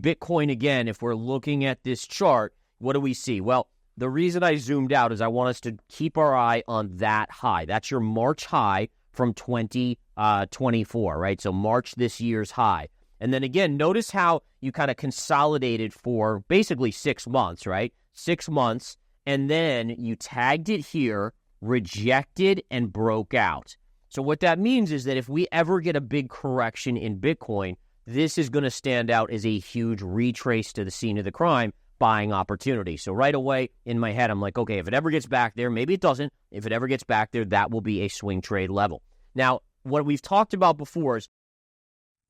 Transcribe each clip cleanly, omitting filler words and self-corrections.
Bitcoin again, if we're looking at this chart, what do we see? Well, the reason I zoomed out is I want us to keep our eye on that high. That's your March high from 2024, right? So March this year's high. And then again, notice how you kind of consolidated for basically 6 months, right? 6 months, and then you tagged it here, rejected, and broke out. So what that means is that if we ever get a big correction in Bitcoin, this is going to stand out as a huge retrace to the scene of the crime buying opportunity. So right away in my head, I'm like, okay, if it ever gets back there, maybe it doesn't. If it ever gets back there, that will be a swing trade level. Now, what we've talked about before is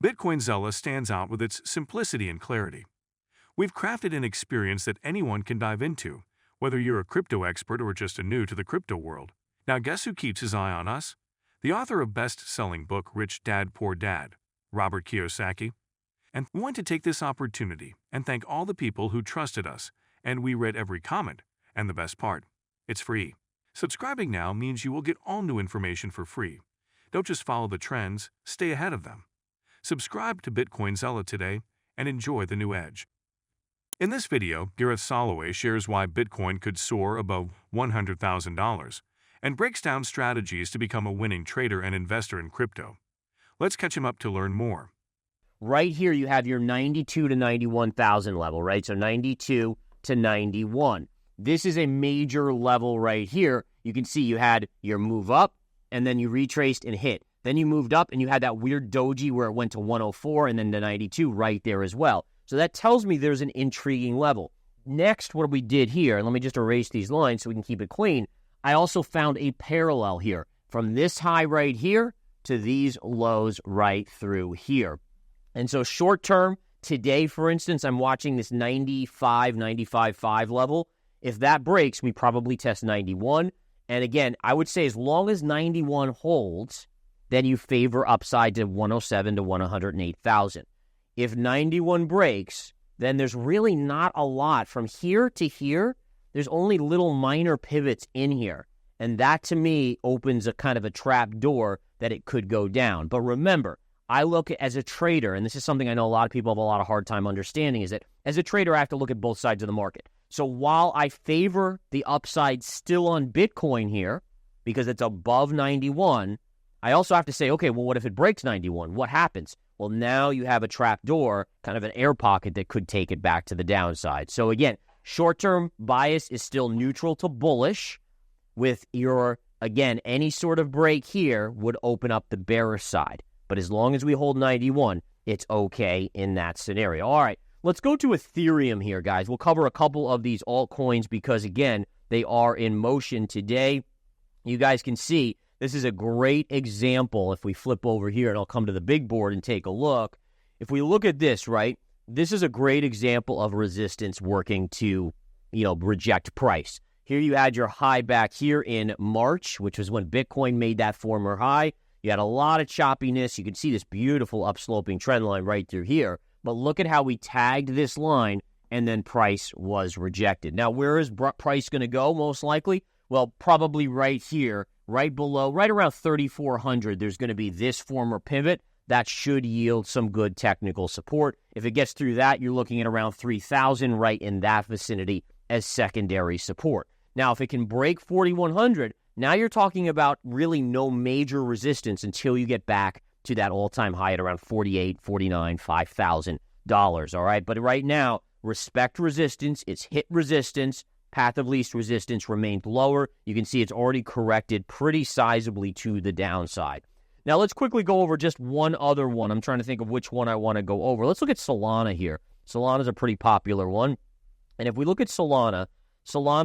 Bitcoin Zella stands out with its simplicity and clarity. We've crafted an experience that anyone can dive into, whether you're a crypto expert or just a new to the crypto world. Now, guess who keeps his eye on us? The author of best-selling book Rich Dad Poor Dad, Robert Kiyosaki. And we want to take this opportunity and thank all the people who trusted us, and we read every comment. And the best part, it's free. Subscribing now means you will get all new information for free. Don't just follow the trends, stay ahead of them. Subscribe to Bitcoin Zella today and enjoy the new edge. In this video, Gareth Soloway shares why Bitcoin could soar above $100,000 and breaks down strategies to become a winning trader and investor in crypto. Let's catch him up to learn more. right here you have your 92 to 91,000 level, right? So 92 to 91. This is a major level right here. You can see you had your move up, and then you retraced and hit. Then you moved up, and you had that weird doji where it went to 104 and then to 92 right there as well. So that tells me there's an intriguing level. Next, what we did here, and let me just erase these lines so we can keep it clean, I also found a parallel here from this high right here to these lows right through here. And so short term, today, for instance, I'm watching this 95.5 level. If that breaks, we probably test 91. And again, I would say as long as 91 holds, then you favor upside to 107 to 108,000. If 91 breaks, then there's really not a lot. From here to here, there's only little minor pivots in here. And that, to me, opens a kind of a trap door that it could go down. But remember, I look at as a trader, and this is something I know a lot of people have a lot of hard time understanding, is that as a trader, I have to look at both sides of the market. So while I favor the upside still on Bitcoin here, because it's above 91, I also have to say, okay, well, what if it breaks 91? What happens? Well, now you have a trap door, kind of an air pocket that could take it back to the downside. So again, short-term bias is still neutral to bullish. With your, again, any sort of break here would open up the bearish side. But as long as we hold 91, it's okay in that scenario. All right, let's go to Ethereum here, guys. We'll cover a couple of these altcoins because, again, they are in motion today. You guys can see this is a great example. If we flip over here, and I'll come to the big board and take a look. If we look at this, right, this is a great example of resistance working to, reject price. Here you had your high back here in March, which was when Bitcoin made that former high. You had a lot of choppiness. You can see this beautiful upsloping trend line right through here. But look at how we tagged this line, and then price was rejected. Now, where is price going to go most likely? Well, probably right here, right below, right around 3,400. There's going to be this former pivot. That should yield some good technical support. If it gets through that, you're looking at around 3,000 right in that vicinity as secondary support. Now, if it can break 4,100, now you're talking about really no major resistance until you get back to that all-time high at around $48, $49, $5,000, all right? But right now, respect resistance. It's hit resistance. Path of least resistance remained lower. You can see it's already corrected pretty sizably to the downside. Now, let's quickly go over just one other one. I'm trying to think of which one I want to go over. Let's look at Solana here. Solana's a pretty popular one. And if we look at Solana,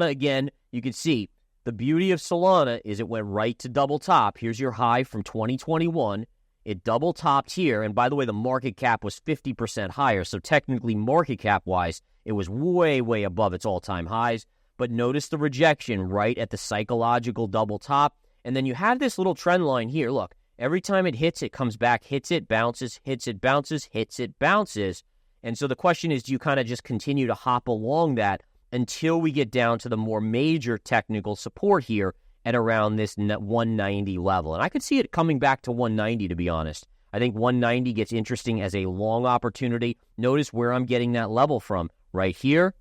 again, you can see the beauty of Solana is it went right to double top. Here's your high from 2021. It double topped here. And by the way, the market cap was 50% higher. So technically, market cap wise, it was way, way above its all-time highs. But notice the rejection right at the psychological double top. And then you have this little trend line here. Look, every time it hits, it comes back, hits it, bounces, hits it, bounces, hits it, bounces. And so the question is, do you kind of just continue to hop along that until we get down to the more major technical support here at around this 190 level? And I could see it coming back to 190, to be honest. I think 190 gets interesting as a long opportunity. Notice where I'm getting that level from. Right here,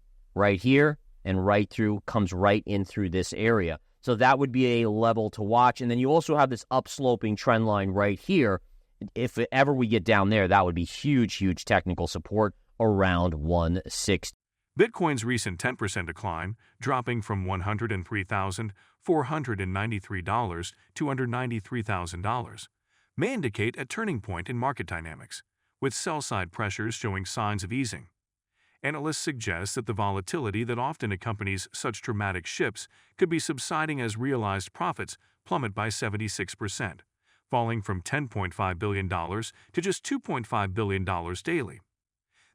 and right through, comes right in through this area. So that would be a level to watch. And then you also have this upsloping trend line right here. If ever we get down there, that would be huge, huge technical support around 160. Bitcoin's recent 10% decline, dropping from $103,493 to under $93,000, may indicate a turning point in market dynamics, with sell-side pressures showing signs of easing. Analysts suggest that the volatility that often accompanies such dramatic shifts could be subsiding as realized profits plummet by 76%, falling from $10.5 billion to just $2.5 billion daily.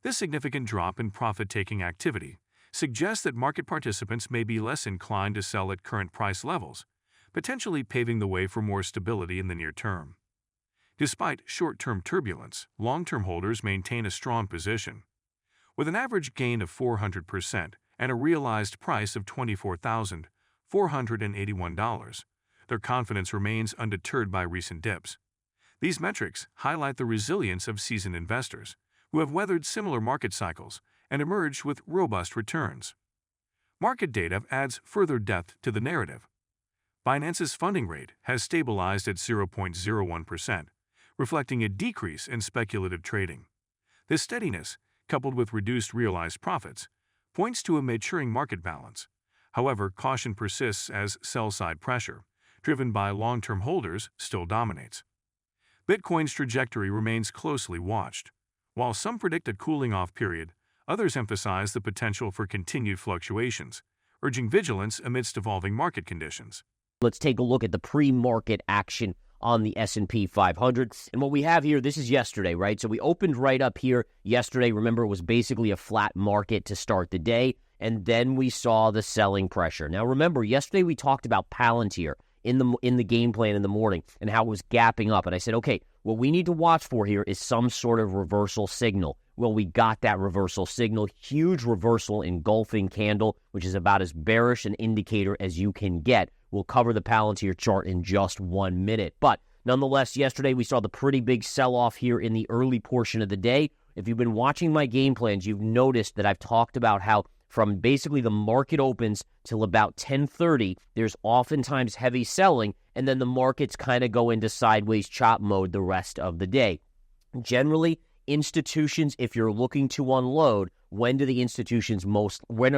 This significant drop in profit-taking activity suggests that market participants may be less inclined to sell at current price levels, potentially paving the way for more stability in the near term. Despite short-term turbulence, long-term holders maintain a strong position. With an average gain of 400% and a realized price of $24,481, their confidence remains undeterred by recent dips. These metrics highlight the resilience of seasoned investors who have weathered similar market cycles and emerged with robust returns. Market data adds further depth to the narrative. Binance's funding rate has stabilized at 0.01%, reflecting a decrease in speculative trading. This steadiness, coupled with reduced realized profits, points to a maturing market balance. However, caution persists as sell-side pressure, driven by long-term holders, still dominates. Bitcoin's trajectory remains closely watched. While some predict a cooling-off period, others emphasize the potential for continued fluctuations, urging vigilance amidst evolving market conditions. Let's take a look at the pre-market action on the S&P 500. And what we have here, this is yesterday, right? So we opened right up here yesterday. Remember, it was basically a flat market to start the day, and then we saw the selling pressure. Now, remember, yesterday we talked about Palantir in the game plan in the morning and how it was gapping up. And I said, okay, what we need to watch for here is some sort of reversal signal. Well, we got that reversal signal, huge reversal engulfing candle, which is about as bearish an indicator as you can get. We'll cover the Palantir chart in just 1 minute. But nonetheless, yesterday we saw the pretty big sell-off here in the early portion of the day. If you've been watching my game plans, you've noticed that I've talked about how from basically the market opens till about 10:30, there's oftentimes heavy selling, and then the markets kind of go into sideways chop mode the rest of the day. Generally, institutions, if you're looking to unload, when are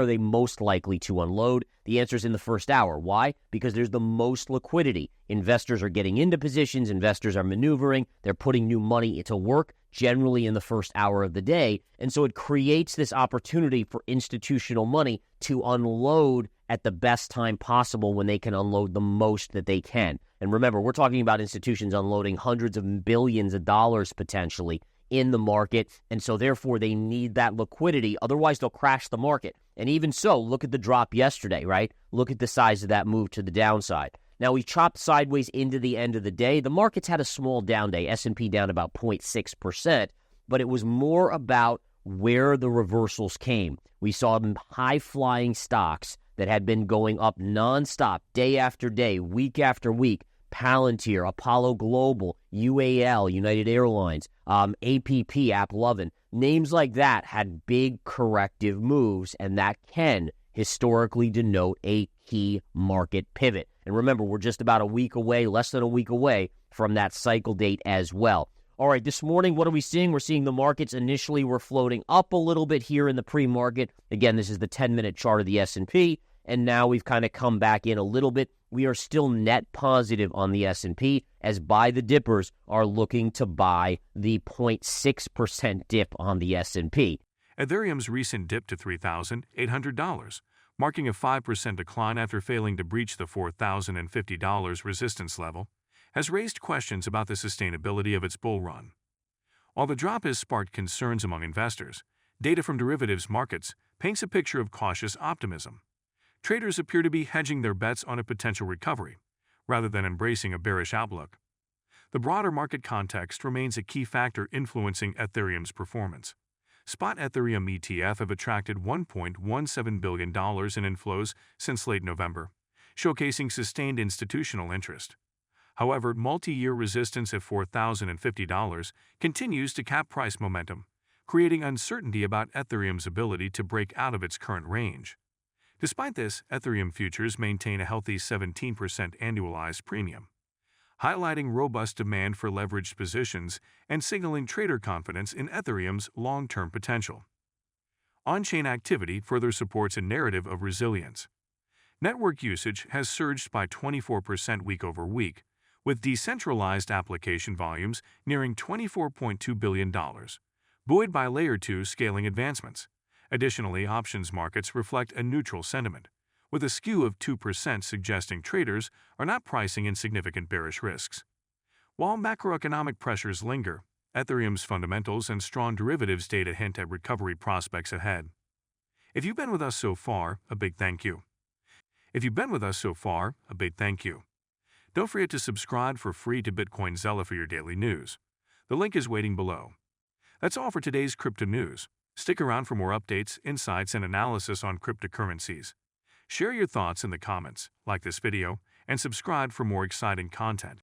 they most likely to unload? The answer is in the first hour. Why? Because there's the most liquidity. Investors are getting into positions, investors are maneuvering, they're putting new money to work, generally in the first hour of the day. And so it creates this opportunity for institutional money to unload at the best time possible when they can unload the most that they can. And remember, we're talking about institutions unloading hundreds of billions of dollars potentially in the market, and so therefore they need that liquidity. Otherwise, they'll crash the market. And even so, look at the drop yesterday, right? Look at the size of that move to the downside. Now, we chopped sideways into the end of the day. The markets had a small down day, S&P down about 0.6%, but it was more about where the reversals came. We saw high-flying stocks that had been going up nonstop, day after day, week after week. Palantir, Apollo Global, UAL, United Airlines, APP, AppLovin, names like that had big corrective moves, and that can historically denote a key market pivot. And remember, we're just about a week away, less than a week away from that cycle date as well. All right, this morning, what are we seeing? We're seeing the markets initially were floating up a little bit here in the pre-market. Again, this is the 10-minute chart of the S&P, and now we've kind of come back in a little bit. We are still net positive on the S&P as buy the dippers are looking to buy the 0.6% dip on the S&P. Ethereum's recent dip to $3,800, marking a 5% decline after failing to breach the $4,050 resistance level, has raised questions about the sustainability of its bull run. While the drop has sparked concerns among investors, data from derivatives markets paints a picture of cautious optimism. Traders appear to be hedging their bets on a potential recovery, rather than embracing a bearish outlook. The broader market context remains a key factor influencing Ethereum's performance. Spot Ethereum ETF have attracted $1.17 billion in inflows since late November, showcasing sustained institutional interest. However, multi-year resistance at $4,050 continues to cap price momentum, creating uncertainty about Ethereum's ability to break out of its current range. Despite this, Ethereum futures maintain a healthy 17% annualized premium, highlighting robust demand for leveraged positions and signaling trader confidence in Ethereum's long-term potential. On-chain activity further supports a narrative of resilience. Network usage has surged by 24% week over week, with decentralized application volumes nearing $24.2 billion, buoyed by Layer 2 scaling advancements. Additionally, options markets reflect a neutral sentiment, with a skew of 2% suggesting traders are not pricing in significant bearish risks. While macroeconomic pressures linger, Ethereum's fundamentals and strong derivatives data hint at recovery prospects ahead. If you've been with us so far, a big thank you. Don't forget to subscribe for free to Bitcoinzilla for your daily news. The link is waiting below. That's all for today's crypto news. Stick around for more updates, insights, and analysis on cryptocurrencies. Share your thoughts in the comments, like this video, and subscribe for more exciting content.